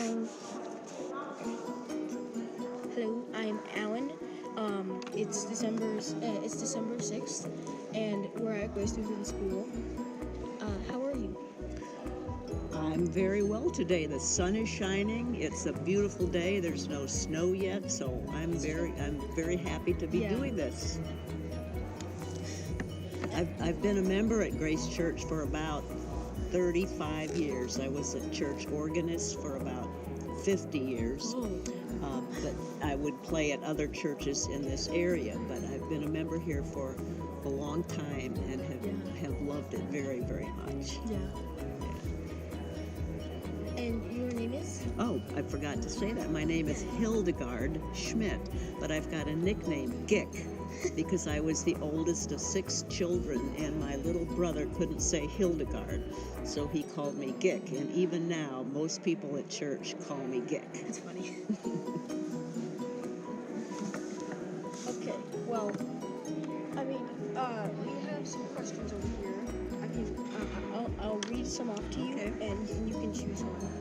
Um, Hello, I'm Alan. It's December 6th, and we're at Grace Lutheran School. How are you? I'm very well today. The sun is shining. It's a beautiful day. There's no snow yet, so I'm very happy to be doing this. I've been a member at Grace Church for about 35 years. I was a church organist for about 50 years. But I would play at other churches in this area. But I've been a member here for a long time and have loved it very, very much. Yeah. And your name is? Oh, I forgot to say that. My name is Hildegard Schmidt, but I've got a nickname, Gick, because I was the oldest of 6 children, and my little brother couldn't say Hildegard, so he called me Gick. And even now, most people at church call me Gick. That's funny. Okay, well, we have some questions over here. I'll read some off to you, Okay. and you can choose one.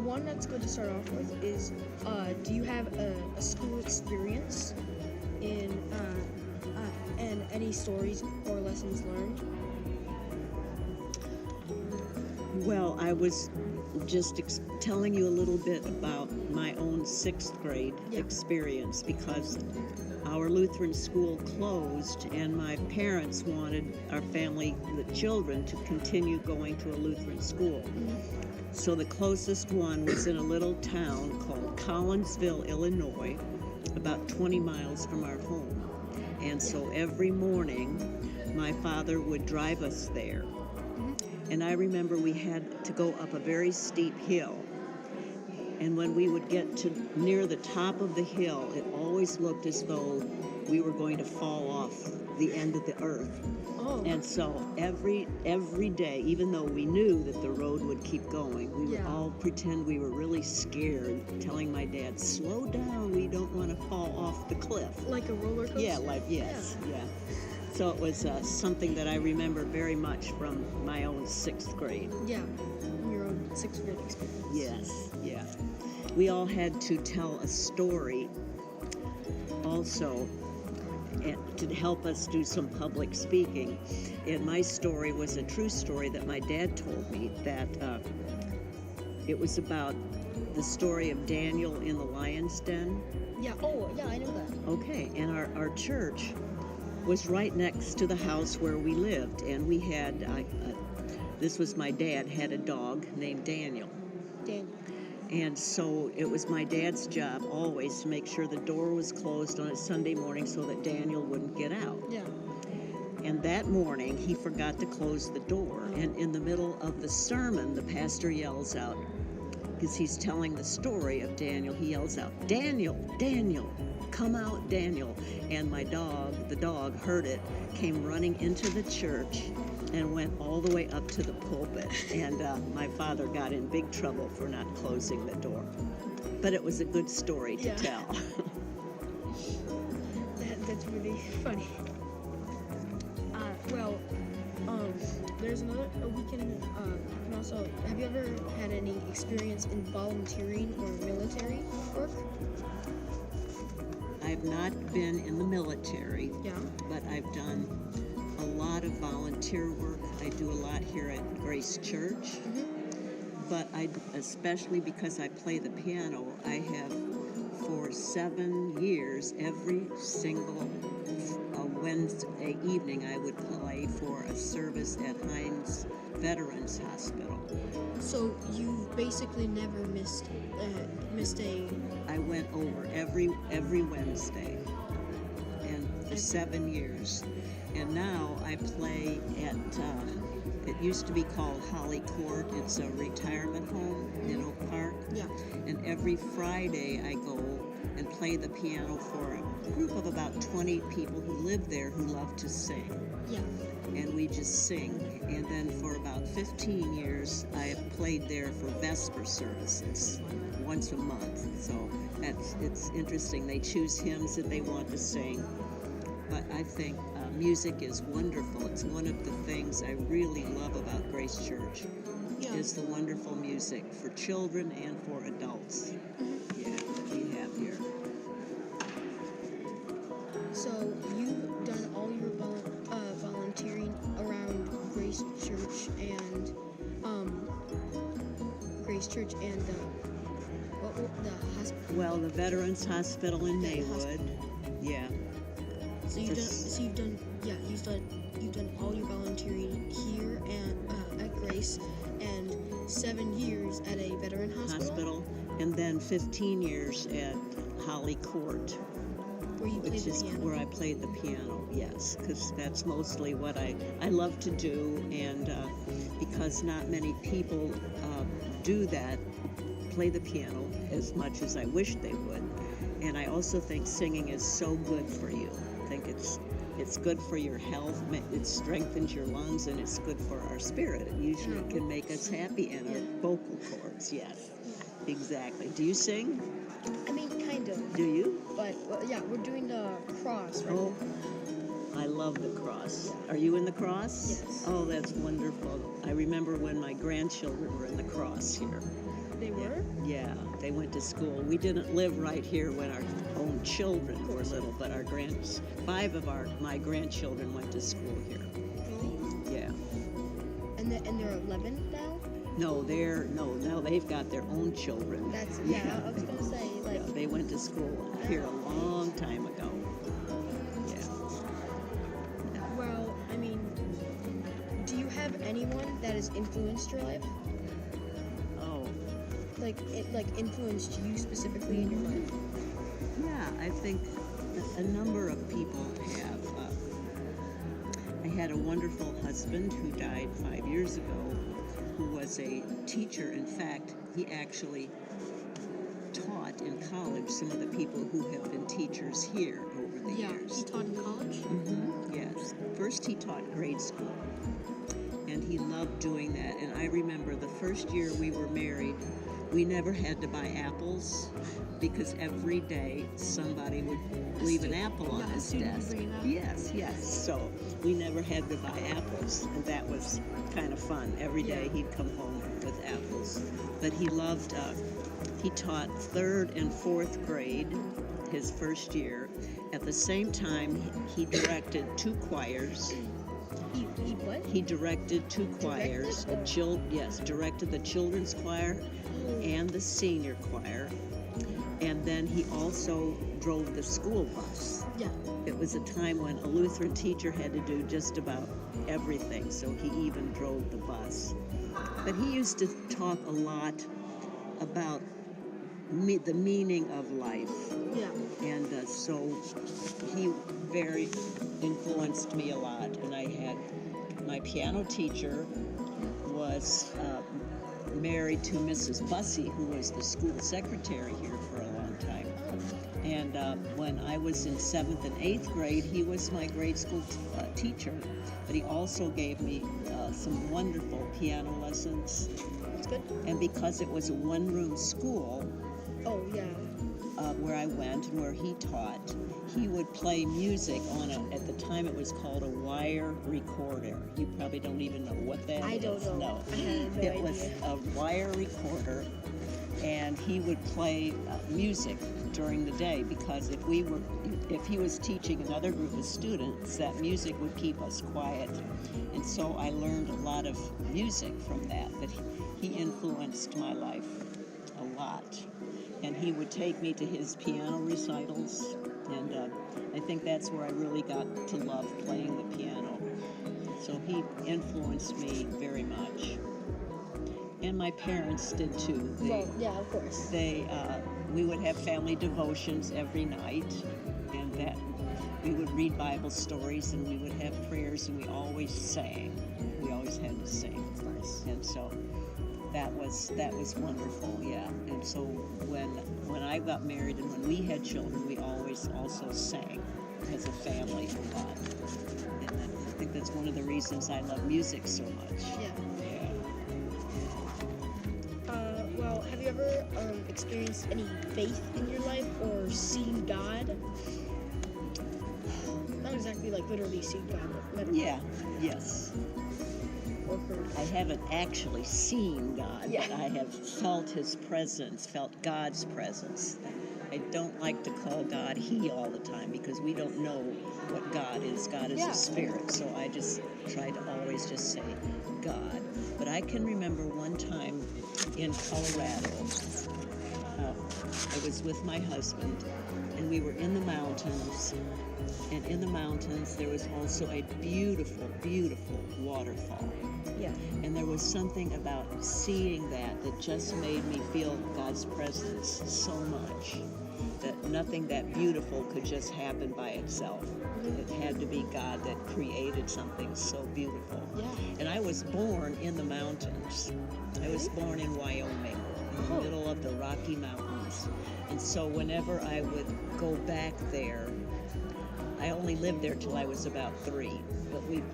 One that's good to start off with is, do you have a school experience and any stories or lessons learned? Well, I was just telling you a little bit about my own 6th grade experience, because our Lutheran school closed and my parents wanted our family, the children, to continue going to a Lutheran school. So the closest one was in a little town called Collinsville, Illinois, about 20 miles from our home. And so every morning my father would drive us there. And I remember we had to go up a very steep hill. And when we would get to near the top of the hill, it always looked as though we were going to fall off the end of the earth. Oh. And so every day, even though we knew that the road would keep going, we would all pretend we were really scared, telling my dad, "Slow down, we don't want to fall off the cliff." Like a roller coaster? Yeah, yeah. So it was something that I remember very much from my own 6th grade. Yeah, your own 6th grade experience. Yes, yeah. We all had to tell a story also to help us do some public speaking. And my story was a true story that my dad told me, that it was about the story of Daniel in the lion's den. Yeah, I know that. Okay, and our church was right next to the house where we lived, and we had, this was my dad, had a dog named Daniel. And so it was my dad's job always to make sure the door was closed on a Sunday morning so that Daniel wouldn't get out. Yeah. And that morning he forgot to close the door, and in the middle of the sermon the pastor yells out, because he's telling the story of Daniel, he yells out, "Daniel, Daniel, come out, Daniel." And the dog heard it, came running into the church and went all the way up to the pulpit. And my father got in big trouble for not closing the door. But it was a good story to tell. That's really funny. There's another, we can also, have you ever had any experience in volunteering or military work? I've not been in the military, Yeah. but I've done a lot of volunteer work. I do a lot here at Grace Church, but especially because I play the piano, I have for 7 years, every single Wednesday evening, I would play for a service at Hines Veterans Hospital. So you've basically never missed a... I went over every Wednesday, and for 7 years. And now I play at, it used to be called Holly Court. It's a retirement home in Oak Park. Yeah. And every Friday I go and play the piano for a group of about 20 people who live there who love to sing. Yeah. And we just sing. And then for about 15 years, I have played there for Vesper services once a month. So it's interesting. They choose hymns that they want to sing. But I think music is wonderful. It's one of the things I really love about Grace Church. Yeah. is the wonderful music for children and for adults. Yeah, that we have here. So you've done all your volunteering around Grace Church and the hospital. Well, the Veterans Hospital in The Maywood. Yeah. So you've done all your volunteering here at Grace and 7 years at a veteran hospital. And then 15 years at Holly Court, Where you played which the is piano. where I played the piano, yes, because that's mostly what I love to do, and because not many people do that, play the piano as much as I wish they would. And I also think singing is so good for you. I think it's good for your health, it strengthens your lungs, and it's good for our spirit. It usually can make us happy, and our vocal cords, yes, exactly. Do you sing? I mean, kind of. Do you? But yeah, we're doing the cross right Oh, I love the cross. Are you in the cross? Yes. Oh, that's wonderful. I remember when my grandchildren were in the cross here. They were? Yeah, they went to school. We didn't live right here when our own children were little, but five of my grandchildren went to school here. Really? Yeah. And they're 11 now? No, now they've got their own children. I was gonna say, like, Yeah, they went to school here a long time ago. Yeah. well, I mean, do you have anyone that has influenced your life? Oh, Like influenced you specifically in your life? yeah, I think a number of people have. I had a wonderful husband who died 5 years ago, who was a teacher. In fact, he actually taught in college some of the people who have been teachers here over the years. He taught in college? Yes. First he taught grade school, and he loved doing that. And I remember the first year we were married, we never had to buy apples because every day somebody would leave an apple on his desk. Yes. So we never had to buy apples, and that was kind of fun. Every day he'd come home with apples. But he loved, he taught 3rd and 4th grade his first year. At the same time, he directed 2 choirs. He what? He directed 2 choirs. Directed the children's choir and the senior choir. And then he also drove the school bus. Yeah. It was a time when a Lutheran teacher had to do just about everything, so he even drove the bus. But he used to talk a lot about the meaning of life. Yeah. And so he very influenced me a lot. And I had my piano teacher was married to Mrs. Bussey, who was the school secretary here for a long time. And when I was in 7th and 8th grade, he was my grade school teacher. But he also gave me some wonderful piano lessons. That's good. And because it was a one-room school, Oh, yeah. where I went and where he taught, he would play music on at the time it was called a wire recorder. You probably don't even know what that is. I don't know. No. I had no It idea. was a wire recorder, and he would play music during the day, because if he was teaching another group of students, that music would keep us quiet. And so I learned a lot of music from that, but he influenced my life a lot. And he would take me to his piano recitals, and I think that's where I really got to love playing the piano. So he influenced me very much. And my parents did too. Yeah, of course. We would have family devotions every night, and that we would read Bible stories, and we would have prayers, and we always sang. We always had to sing. That's nice. And so that was wonderful, yeah. And so when I got married and when we had children, we always also sang as a family a lot. And I think that's one of the reasons I love music so much. Yeah. Yeah. Well, have you ever experienced any faith in your life or seen God? Not exactly like literally seen God, but metaphor. Yeah. Yes. or heard. I haven't actually seen God, Yeah. but I have felt His presence, felt God's presence. I don't like to call God He all the time because we don't know what God is. God is a spirit, so I just try to always just say God. But I can remember one time in Colorado, I was with my husband, and we were in the mountains, and in the mountains there was also a beautiful, beautiful waterfall. Yeah. And there was something about seeing that just made me feel God's presence so much that nothing that beautiful could just happen by itself. It had to be God that created something so beautiful. Yeah. And I was born in the mountains. I was born in Wyoming, in the middle of the Rocky Mountains. And so whenever I would go back there, I only lived there till I was about 3, but we've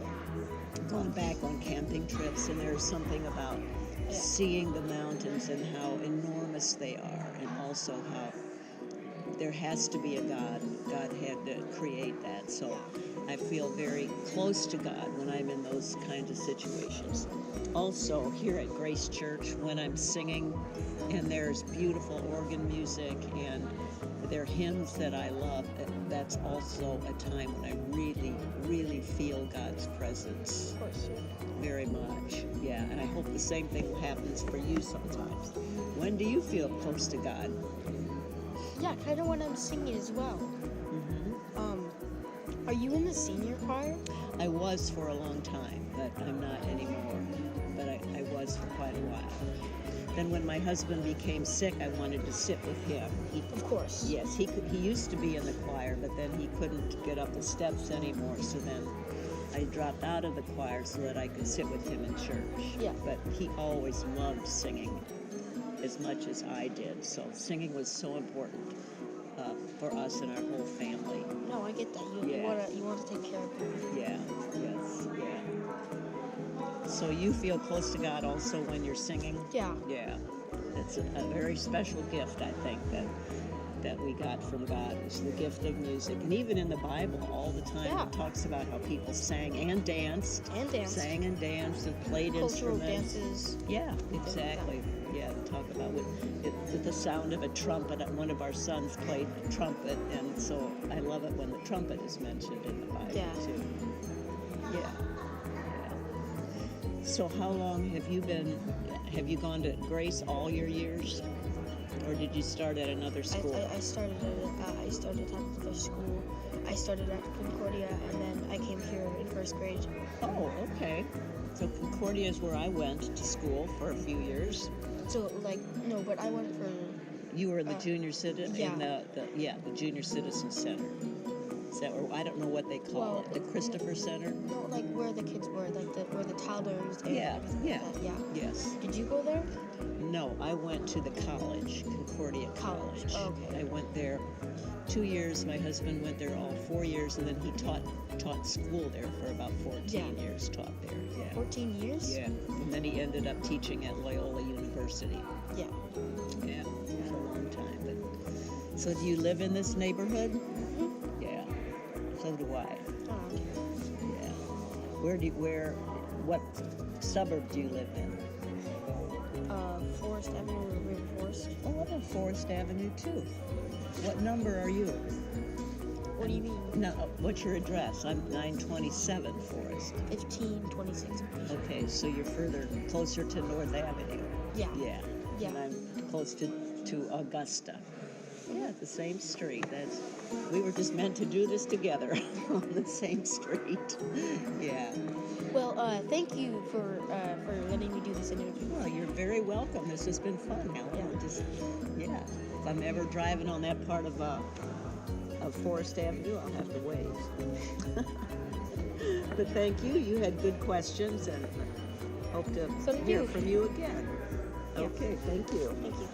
gone back on camping trips, and there's something about seeing the mountains and how enormous they are, and also how there has to be a God. God had to create that. So I feel very close to God when I'm in those kinds of situations. Also, here at Grace Church, when I'm singing and there's beautiful organ music and there are hymns that I love, that's also a time when I really, really feel God's presence. Of course. Very much. Yeah, and I hope the same thing happens for you sometimes. When do you feel close to God? Yeah, kind of when I'm singing as well. Are you in the senior choir? I was for a long time, but I'm not anymore. But I was for quite a while. Then when my husband became sick, I wanted to sit with him. Of course. Yes, he used to be in the choir, but then he couldn't get up the steps anymore, so then I dropped out of the choir so that I could sit with him in church. Yeah. But he always loved singing as much as I did, so singing was so important for us and our whole family. No, I get that. You want to take care of him. Yeah, yes, yeah. So you feel close to God also when you're singing? Yeah. Yeah. It's a very special gift, I think, that we got from God. It's the gift of music. And even in the Bible, all the time, it talks about how people sang and danced. Sang and danced and played Cultural instruments. dances. Yeah, exactly. Yeah, they talk about with the sound of a trumpet. One of our sons played trumpet, and so I love it when the trumpet is mentioned in the Bible, too. Yeah. So how long have you gone to Grace all your years? Or did you start at another school? I started at another school. I started at Concordia, and then I came here in first grade. Oh, okay. So Concordia is where I went to school for a few years. So, no, but I went for... You were the junior citizen in the Junior Citizen Center. Is that where, I don't know what they call it, the Christopher Center? No, where the kids were, where the toddlers and everything like that. Yeah. Yes. Did you go there? No, I went to the college, Concordia College. Oh, okay. I went there 2 years. My husband went there all 4 years, and then he taught school there for about 14 years, taught there. Yeah. 14 years? Yeah. And then he ended up teaching at Loyola University. Yeah. Yeah, for a long time. But so do you live in this neighborhood? Mm-hmm. Yeah. So do I. Oh, okay. Yeah. What suburb do you live in? Forest Avenue or River Forest. Oh, I live Forest Avenue too. What number are you? What do you mean? No, what's your address? I'm 927 Forest. 1526. Okay, so you're closer to North Avenue. Yeah. Yeah. Yeah. And I'm close to Augusta. Yeah, the same street. We were just meant to do this together on the same street. Yeah. Well, thank you for letting me do this interview. Well, you're very welcome. This has been fun, Helen. Yeah. If I'm ever driving on that part of Forest Avenue, I'll have to wave. But thank you. You had good questions, and hope to hear from you again. Yeah. Okay, thank you. Thank you.